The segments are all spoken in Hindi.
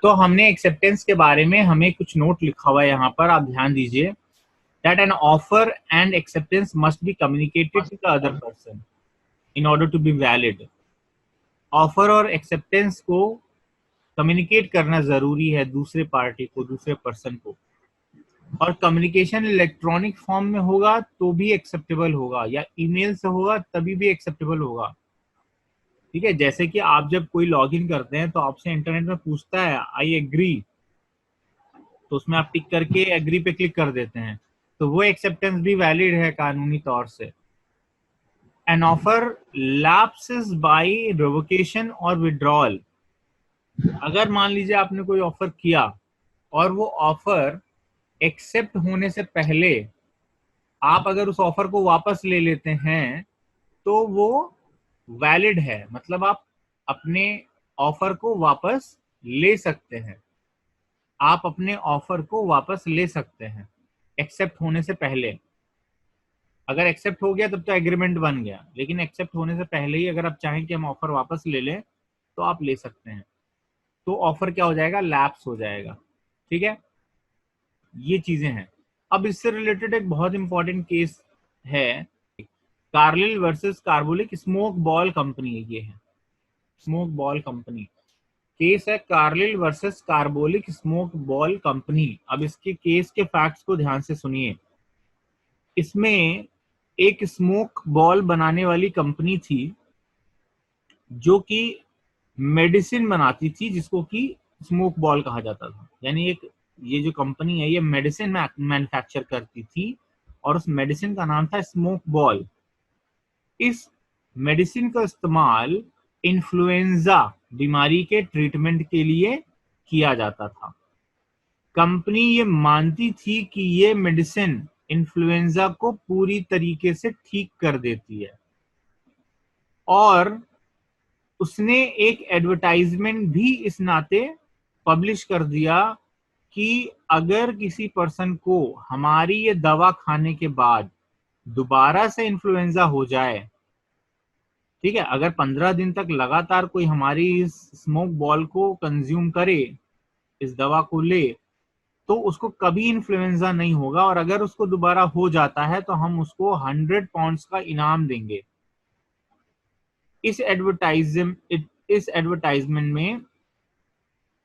तो हमने एक्सेप्टेंस के बारे में हमें कुछ नोट लिखा हुआ है यहाँ पर, आप ध्यान दीजिए। That an offer and acceptance must be communicated to the other person in order to be valid. Offer और एक्सेप्टेंस को कम्युनिकेट करना जरूरी है दूसरे पार्टी को, दूसरे पर्सन को, और कम्युनिकेशन इलेक्ट्रॉनिक फॉर्म में होगा तो भी एक्सेप्टेबल होगा, या ईमेल से होगा तभी भी एक्सेप्टेबल होगा। ठीक है, जैसे कि आप जब कोई लॉगिन करते हैं तो आपसे इंटरनेट में पूछता है आई एग्री, तो उसमें आप टिक करके एग्री पे क्लिक कर देते हैं, तो वो एक्सेप्टेंस भी वैलिड है कानूनी तौर से। An offer lapses by revocation और विड्रॉल। अगर मान लीजिए आपने कोई ऑफर किया और वो ऑफर एक्सेप्ट होने से पहले आप अगर उस ऑफर को वापस ले लेते हैं तो वो वैलिड है, मतलब आप अपने ऑफर को वापस ले सकते हैं। आप अपने ऑफर को वापस ले सकते हैं एक्सेप्ट होने से पहले। अगर एक्सेप्ट हो गया तब तो एग्रीमेंट बन गया, लेकिन एक्सेप्ट होने से पहले ही अगर आप चाहें कि हम ऑफर वापस ले लें तो आप ले सकते हैं। तो ऑफर क्या हो जाएगा, लैप्स हो जाएगा। ठीक है, ये चीजें हैं। अब इससे रिलेटेड एक बहुत इंपॉर्टेंट केस है, Carlill versus carbolic smoke ball company. ये है स्मोक बॉल कंपनी केस है, Carlill versus carbolic smoke ball company. अब इसके केस के फैक्ट्स को ध्यान से सुनिए। इसमें एक स्मोक बॉल बनाने वाली कंपनी थी जो कि मेडिसिन बनाती थी, जिसको कि स्मोक बॉल कहा जाता था। यानी एक ये जो कंपनी है ये मेडिसिन मैन्युफैक्चर करती थी और उस मेडिसिन का नाम था स्मोक बॉल। इस मेडिसिन का इस्तेमाल इन्फ्लुएंजा बीमारी के ट्रीटमेंट के लिए किया जाता था। कंपनी ये मानती थी कि ये मेडिसिन इन्फ्लुएंजा को पूरी तरीके से ठीक कर देती है, और उसने एक एडवर्टाइजमेंट भी इस नाते पब्लिश कर दिया कि अगर किसी पर्सन को हमारी ये दवा खाने के बाद दोबारा से इन्फ्लुएंजा हो जाए, ठीक है, अगर 15 दिन तक लगातार कोई हमारी इस स्मोक बॉल को कंज्यूम करे, इस दवा को ले, तो उसको कभी इन्फ्लुएंजा नहीं होगा, और अगर उसको दोबारा हो जाता है तो हम उसको 100 पाउंड्स का इनाम देंगे। इस एडवर्टाइजमेंट में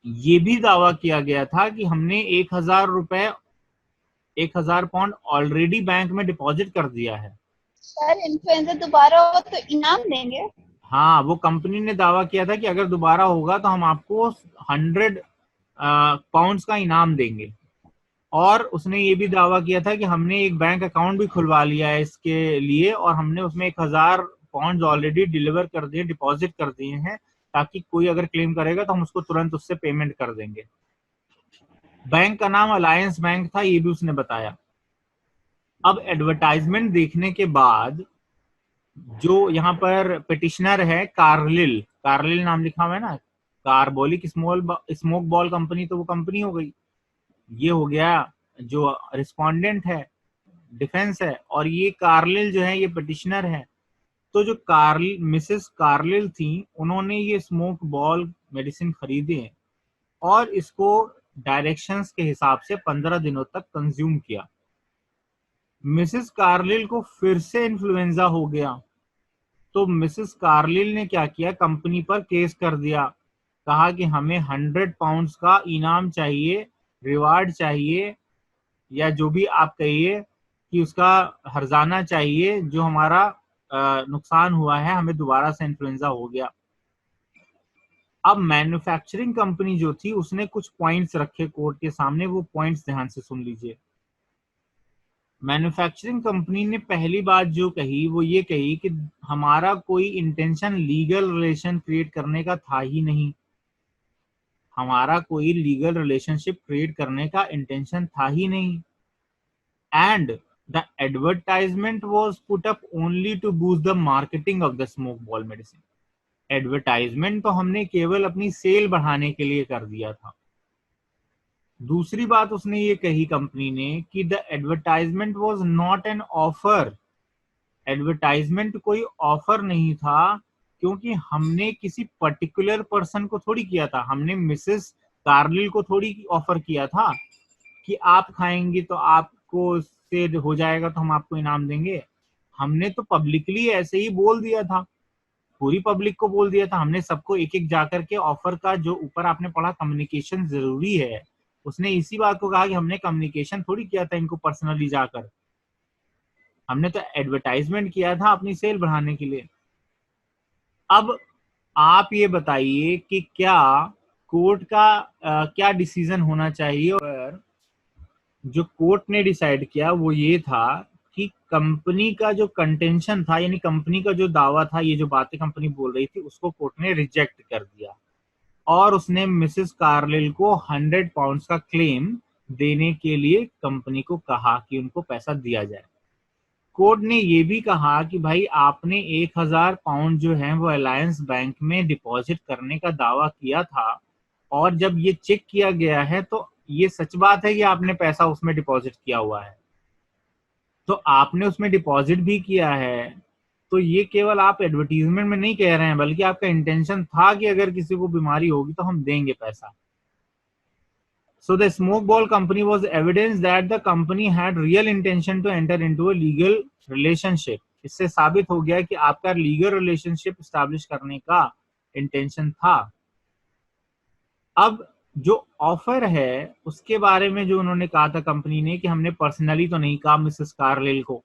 ये भी दावा किया गया था कि हमने 1000 पाउंड ऑलरेडी बैंक में डिपॉजिट कर दिया है। सर इन्फ्लुएंजा दोबारा हो तो इनाम देंगे? हाँ, वो कंपनी ने दावा किया था कि अगर दोबारा होगा तो हम आपको 100 पाउंड्स का इनाम देंगे। और उसने ये भी दावा किया था कि हमने एक बैंक अकाउंट भी खुलवा लिया है इसके लिए, और हमने उसमें 1000 पाउंड ऑलरेडी डिलीवर कर दिए, डिपॉजिट कर दिए हैं, ताकि कोई अगर क्लेम करेगा तो हम उसको तुरंत उससे पेमेंट कर देंगे। बैंक का नाम अलायंस बैंक था, ये भी उसने बताया। अब एडवर्टाइजमेंट देखने के बाद जो यहाँ पर पिटिशनर है कार्लिल, कार्लिल नाम लिखा हुआ है ना, कार्बोलिक स्मोक बॉल कंपनी, तो वो कंपनी हो गई। ये हो गया जो रिस्पोंडेंट है, डिफेंस है, और ये कार्लिल जो है ये पिटिशनर है। तो जो मिसेस कार्लिल थी, उन्होंने ये स्मोक बॉल मेडिसिन खरीदे और इसको डायरेक्शंस के हिसाब से 15 दिनों तक कंज्यूम किया। मिसेस कार्लिल को फिर से इन्फ्लुएंजा हो गया, तो मिसेस कार्लिल ने क्या किया, कंपनी पर केस कर दिया। कहा कि हमें 100 पाउंड्स का इनाम चाहिए, रिवार्ड चाहिए, या जो भी आप कहिए कि उसका हर्जाना चाहिए, जो हमारा नुकसान हुआ है, हमें दोबारा से इन्फ्लुएंजा हो गया। अब मैन्युफैक्चरिंग कंपनी जो थी उसने कुछ पॉइंट्स रखे कोर्ट के सामने, वो पॉइंट्स ध्यान से सुन लीजिए। मैन्युफैक्चरिंग कंपनी ने पहली बात जो कही वो ये कही कि हमारा कोई इंटेंशन लीगल रिलेशन क्रिएट करने का था ही नहीं, हमारा कोई लीगल रिलेशनशिप क्रिएट करने का इंटेंशन था ही नहीं, and the advertisement was put up only to boost the marketing of the smoke ball medicine. Advertisement तो हमने केवल अपनी सेल बढ़ाने के लिए कर दिया था। दूसरी बात उसने ये कही कंपनी ने कि the advertisement was not an offer. Advertisement कोई ऑफर नहीं था, क्योंकि हमने किसी पर्टिकुलर पर्सन को थोड़ी किया था, हमने मिसेस कार्लिल को थोड़ी ऑफर किया था कि आप खाएंगे तो आपको से हो जाएगा तो हम आपको इनाम देंगे। हमने तो पब्लिकली ऐसे ही बोल दिया था, पूरी पब्लिक को बोल दिया था, हमने सबको एक एक जाकर के ऑफर का जो ऊपर आपने पढ़ा कम्युनिकेशन जरूरी है, उसने इसी बात को कहा कि हमने कम्युनिकेशन थोड़ी किया था इनको पर्सनली जाकर, हमने तो एडवर्टाइजमेंट किया था अपनी सेल बढ़ाने के लिए। अब आप ये बताइए कि क्या कोर्ट का क्या डिसीजन होना चाहिए, और जो कोर्ट ने डिसाइड किया वो ये था कि कंपनी का जो कंटेंशन था, यानी कंपनी का जो दावा था, ये जो बातें कंपनी बोल रही थी, उसको कोर्ट ने रिजेक्ट कर दिया और उसने मिसेस कार्लिल को 100 पाउंड्स का क्लेम देने के लिए कंपनी को कहा कि उनको पैसा दिया जाए। कोर्ट ने ये भी कहा कि भाई आपने 1000 पाउंड जो है वो अलायंस बैंक में डिपॉजिट करने का दावा किया था, और जब ये चेक किया गया है तो ये सच बात है कि आपने पैसा उसमें डिपॉजिट किया हुआ है, तो आपने उसमें डिपॉजिट भी किया है, तो ये केवल आप एडवर्टीजमेंट में नहीं कह रहे हैं, बल्कि आपका इंटेंशन था कि अगर किसी को बीमारी होगी तो हम देंगे पैसा। So the smoke ball company was evidence that the company had real intention to enter into a legal relationship. इससे साबित हो गया कि आपका लीगल रिलेशनशिप एस्टैब्लिश करने का इंटेंशन था। अब जो ऑफर है उसके बारे में जो उन्होंने कहा था कंपनी ने कि हमने पर्सनली तो नहीं कहा मिसेस कार्लिल को,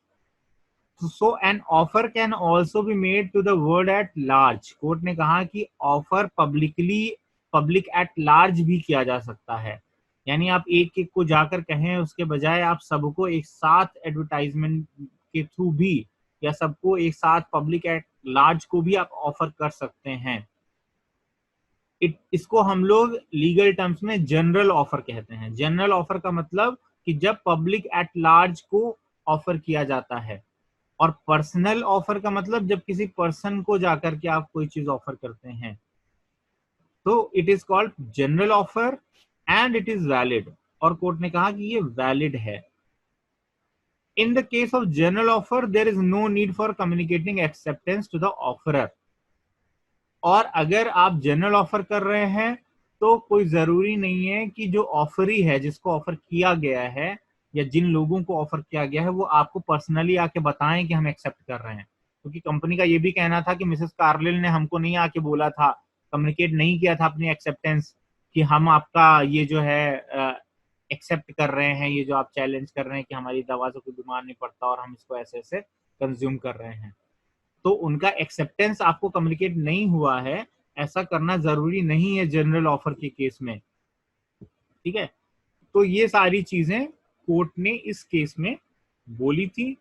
so an offer can also be made to the world at large. Court ने कहा कि ऑफर पब्लिक एट लार्ज भी किया जा सकता है, यानी आप एक एक को जाकर कहें उसके बजाय आप सबको एक साथ एडवर्टाइजमेंट के थ्रू भी, या सबको एक साथ पब्लिक एट लार्ज को भी आप ऑफर कर सकते हैं। इसको हम लोग लीगल टर्म्स में जनरल ऑफर कहते हैं। जनरल ऑफर का मतलब कि जब पब्लिक एट लार्ज को ऑफर किया जाता है, और पर्सनल ऑफर का मतलब जब किसी पर्सन को जाकर के आप कोई चीज ऑफर करते हैं, तो it is called general offer and it is valid, और कोर्ट ने कहा कि ये वैलिड है। In the case of general offer there is no need for communicating acceptance to the offerer. और अगर आप जनरल ऑफर कर रहे हैं तो कोई जरूरी नहीं है कि जो ऑफरी है, जिसको ऑफर किया गया है या जिन लोगों को ऑफर किया गया है, वो आपको पर्सनली आके बताएं कि हम एक्सेप्ट कर रहे हैं। क्योंकि कंपनी का ये भी कहना था कि मिसेस कार्लिल ने हमको नहीं आके बोला था, कम्युनिकेट नहीं किया था अपनी एक्सेप्टेंस कि हम आपका ये जो है एक्सेप्ट कर रहे हैं, ये जो आप चैलेंज कर रहे हैं कि हमारी दवा से कोई बीमार नहीं पड़ता और हम इसको ऐसे ऐसे कंज्यूम कर रहे हैं। तो उनका एक्सेप्टेंस आपको कम्युनिकेट नहीं हुआ है, ऐसा करना जरूरी नहीं है जनरल ऑफर के केस में। ठीक है, तो ये सारी चीजें कोर्ट ने इस केस में बोली थी,